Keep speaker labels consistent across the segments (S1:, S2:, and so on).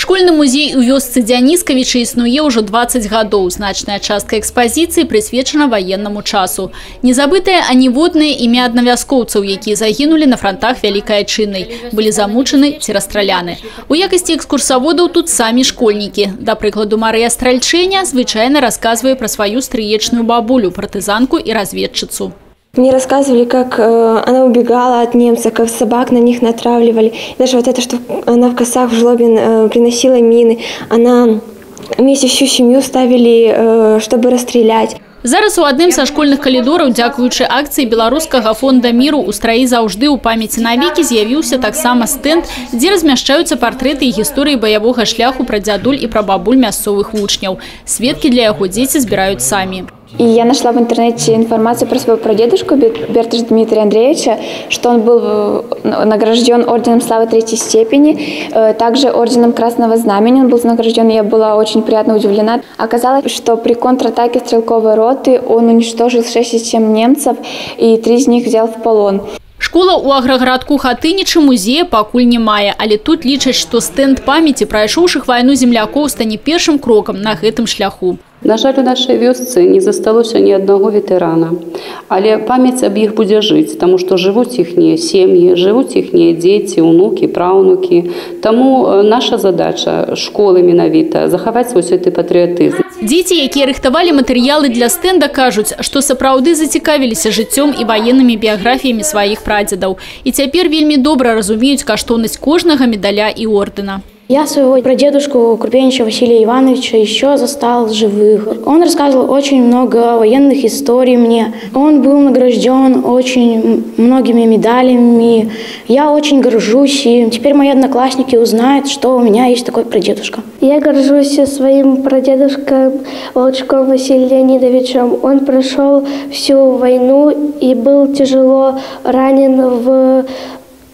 S1: Школьны музей у вёсцы Дзяніскавіча існуе ўжо 20 гадоў. Значная частка экспазіцыі прысвечана ваеннаму часу. Незабытае аніводнае імя аднавяскоўцаў, якія загінулі на фронтах Вялікай Айчыннай, былі замучаны ці расстраляны. У якасці экскурсаводаў тут самі школьнікі. Да прыкладу, Марыя Стральчэня звычайна расказвае пра сваю стрыечную бабулю, партызанку і разведчыцу.
S2: Мне рассказывали, как она убегала от немцев, как собак на них натравливали. Даже вот это, что она в косах в Жлобин приносила мины. Она вместе всю семью ставили, чтобы расстрелять.
S1: Зараз у адным са школьных калідораў, дзякуючы акцыі Беларускага фонда міру у страі заўжды ў памяці навекі з'явіўся таксама стэнд, дзе размяшчаюцца партрэты і гісторыі баявога шляху пра дзядуль і пра бабуль мясцовых вучняў. Сведкі для яго дзеці збіраюць самі.
S3: И я нашла в интернете информацию про своего прадедушку Бертыша Дмитрия Андреевича, что он был награжден орденом славы 3-й степени, также орденом Красного Знамени он был награжден, и я была очень приятно удивлена. Оказалось, что при контратаке стрелковой роты он уничтожил 6-7 немцев, и 3 из них взял в полон.
S1: Школа у аграгарадку Хатынічы музея пакуль не мае, але тут лічаць, што стэнд памяці прайшоўшых вайну землякоў стане першым крокам на гэтым шляху.
S4: На жаль, у нашай вёсцы не засталося ні аднаго ветэрана, але памяць аб іх будзе жыць, таму што жывуць іхнія сем'і, жывуць іхнія дзеці, унукі, праўнукі. Таму наша задача школы менавіта захаваць свой святы патрыятызм.
S1: Дзеці, якія рыхтавалі матэрыялы для стэнда, кажуць, што сапраўды зацікавіліся жыццём і ваеннымі біяграфіямі сваіх прадзедаў. І цяпер вельмі добра разумеюць каштоўнасць кожнага медаля і ордэна.
S5: Я своего прадедушку Крупенича Василия Ивановича еще застал живых. Он рассказывал очень много военных историй мне. Он был награжден очень многими медалями. Я очень горжусь, и теперь мои одноклассники узнают, что у меня есть такой прадедушка.
S6: Я горжусь своим прадедушкой Волчком Василием Леонидовичем. Он прошел всю войну и был тяжело ранен в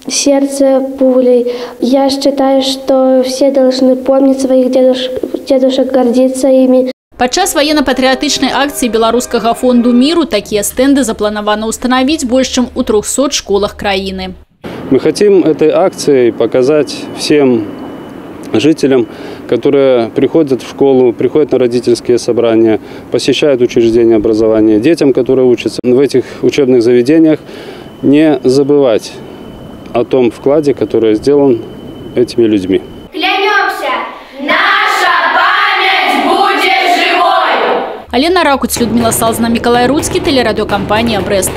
S6: сердце пулей. Я считаю, что все должны помнить своих дедушек, гордиться ими.
S1: Падчас военно-патриотычной акции Белорусского фонду миру такие стенды запланировано установить больше, чем у 300 школах краины.
S7: Мы хотим этой акцией показать всем жителям, которые приходят в школу, приходят на родительские собрания, посещают учреждения образования, детям, которые учатся в этих учебных заведениях, не забывать о том вкладе, который сделан этими людьми.
S8: Клянемся, наша память будет живой!
S1: Алена Ракуць, Людмила Салзна, Миколай Руцкий, телерадиокомпания «Брест».